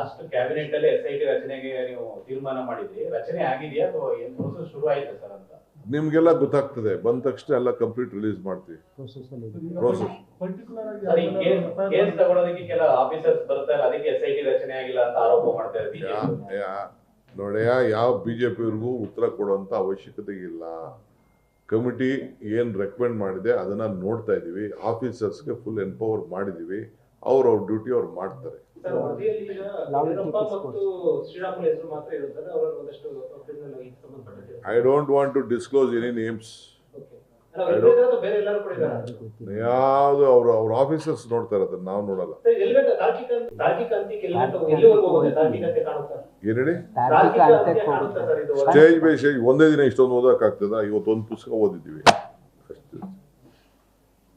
Last cabinet ಅಲ್ಲಿ SIT ರಚನೆಗೆ ನೀವು ತೀರ್ಮಾನ ಮಾಡಿದ್ರಿ, ರಚನೆ ಆಗಿದೆಯಾ ಅಥವಾ ಏನ್ ಪ್ರೋಸೆಸ್ ಶುರು ಆಯ್ತಾ ಸರ್ ಅಂತ? ನಿಮ್ಗೆಲ್ಲ ಗೊತ್ತಾಗ್ತದೆ, ಬಂದ ತಕ್ಷಣ ಎಲ್ಲ ಕಂಪ್ಲೀಟ್ ರಿಲೀಸ್ ಮಾಡ್ತೀವಿ. ಪ್ರೋಸೆಸ್ ಕೇಸ್ ತಗೊಳ್ಳೋದಕ್ಕೆ ಕೆಲ ಆಫೀಸರ್ಸ್ ಬರ್ತಾರೆ, ಅದಕ್ಕೆ SIT ರಚನೆ ಆಗಿಲ್ಲ ಅಂತ ಆರೋಪ ಮಾಡ್ತಾ ಇದ್ದೀವಿ. ನೋಡ್ಯಾ, ಯಾವ ಬಿಜೆಪಿಯವ್ರಿಗೂ ಉತ್ತರ ಕೊಡುವಂತ ಅವಶ್ಯಕತೆ ಇಲ್ಲ. ಕಮಿಟಿ ಏನ್ ರೆಕಮೆಂಡ್ ಮಾಡಿದೆ ಅದನ್ನ ನೋಡ್ತಾ ಇದೀವಿ. ಆಫೀಸರ್ಸ್ಗೆ ಫುಲ್ ಎಂಪವರ್ ಮಾಡಿದೀವಿ. ಅವ್ರ ಡ್ಯೂಟಿ ಅವ್ರು ಮಾಡ್ತಾರೆ. I don't want to disclose any names. ಯಾವ್ದು ಅವ್ರ ಆಫೀಸರ್ಸ್ ನೋಡ್ತಾರೆ, ಅದನ್ನ ನಾವು ನೋಡಲ್ಲ. ಏನ್ ಹೇಳಿ? ಸ್ಟೇಜ್ ಬೈ ಸ್ಟೇಜ್ ಒಂದೇ ದಿನ ಇಷ್ಟೊಂದು ಓದಕ್ ಆಗ್ತದ? ಇವತ್ತೊಂದು ಪುಸ್ತಕ ಓದಿದ್ದೀವಿ.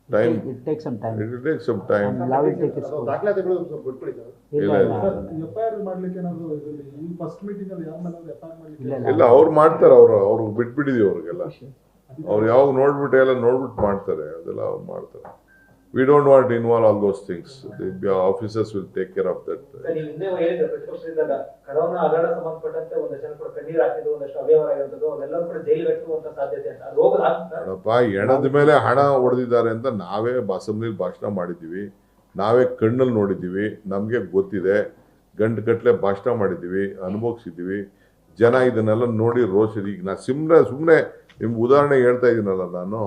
Time it takes some time. ಇಲ್ಲ, ಅವ್ರು ಮಾಡ್ತಾರೆ. ಅವ್ರು ಬಿಟ್ಬಿಟ್ಟಿದೀವಿ ಅವ್ರಿಗೆಲ್ಲ. ಅವ್ರು ಯಾವಾಗ ನೋಡ್ಬಿಟ್ಟು ಎಲ್ಲ ನೋಡ್ಬಿಟ್ಟು ಮಾಡ್ತಾರೆ, ಅದೆಲ್ಲ ಅವ್ರು ಮಾಡ್ತಾರೆ. We don't want involve all those things. The officers will take care of that. ಎಣದ ಮೇಲೆ ಹಣ ಹೊಡೆದಿದ್ದಾರೆ ಅಂತ ನಾವೇ ಅಸೆಂಬ್ಲಿಲಿ ಭಾಷಣ ಮಾಡಿದ್ದೀವಿ, ನಾವೇ ಕಣ್ಣಲ್ಲಿ ನೋಡಿದ್ದೀವಿ, ನಮ್ಗೆ ಗೊತ್ತಿದೆ. ಗಂಟು ಕಟ್ಲೆ ಭಾಷಣ ಮಾಡಿದ್ದೀವಿ, ಅನುಭವಿಸಿದ್ದೀವಿ. ಜನ ಇದನ್ನೆಲ್ಲ ನೋಡಿ ರೋಷಿದೆ. ಈಗ ನಾ ಸುಮ್ಮನೆ ನಿಮ್ಗೆ ಉದಾಹರಣೆ ಹೇಳ್ತಾ ಇದ್ದೀನಲ್ಲ ನಾನು.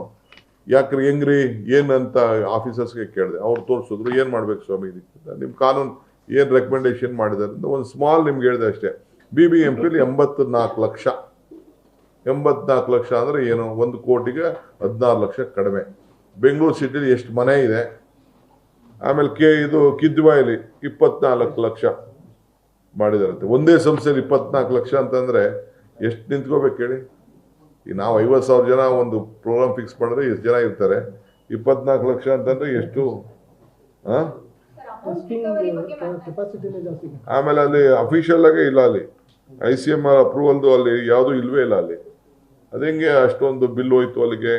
ಯಾಕ್ರಿ ಹೆಂಗ್ರಿ ಏನಂತ ಆಫೀಸರ್ಸ್ಗೆ ಕೇಳಿದೆ. ಅವ್ರು ತೋರಿಸಿದ್ರು. ಏನು ಮಾಡ್ಬೇಕು ಸ್ವಾಮಿ ಇದಕ್ಕೆ? ನಿಮ್ಮ ಕಾನೂನು ಏನು ರೆಕಮೆಂಡೇಶನ್ ಮಾಡಿದ್ದಾರೆ ಅಂತ ಒಂದು ಸ್ಮಾಲ್ ನಿಮ್ಗೆ ಹೇಳಿದೆ ಅಷ್ಟೇ. BBMPಲಿ 84 ಲಕ್ಷ. 84 ಲಕ್ಷ ಅಂದರೆ ಏನು? 1 ಕೋಟಿಗೆ 16 ಲಕ್ಷ ಕಡಿಮೆ. ಬೆಂಗಳೂರು ಸಿಟಿಲಿ ಎಷ್ಟು ಮನೆ ಇದೆ? ಆಮೇಲೆ ಇದು ಕಿದ್ವಾಯಲ್ಲಿ 24 ಲಕ್ಷ ಮಾಡಿದಾರಂತೆ. ಒಂದೇ ಸಂಸ್ಥೆಯಲ್ಲಿ 24 ಲಕ್ಷ ಅಂತಂದ್ರೆ ಎಷ್ಟು ನಿಂತ್ಕೋಬೇಕು ಹೇಳಿ? ಈಗ ನಾವು 50,000 ಜನ ಒಂದು ಪ್ರೋಗ್ರಾಮ್ ಫಿಕ್ಸ್ ಮಾಡಿದ್ರೆ ಎಷ್ಟು ಜನ ಇರ್ತಾರೆ? 24 ಲಕ್ಷ ಅಂತಂದ್ರೆ ಎಷ್ಟು? ಆಮೇಲೆ ಅಲ್ಲಿ ಅಫಿಷಿಯಲ್ ಆಗೇ ಇಲ್ಲ, ಅಲ್ಲಿ ICMR ಅಪ್ರೂವಲ್ದು ಅಲ್ಲಿ ಯಾವುದು ಇಲ್ವೇ ಇಲ್ಲ ಅಲ್ಲಿ. ಅದಂಗೆ ಅಷ್ಟೊಂದು ಬಿಲ್ ಹೋಯ್ತು ಅಲ್ಲಿಗೆ.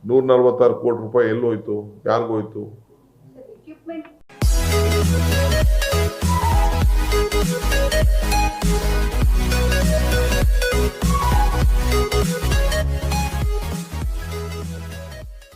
146 ಕೋಟಿ ರೂಪಾಯಿ ಎಲ್ಲೋಯ್ತು? ಯಾರಿಗೋಯ್ತು?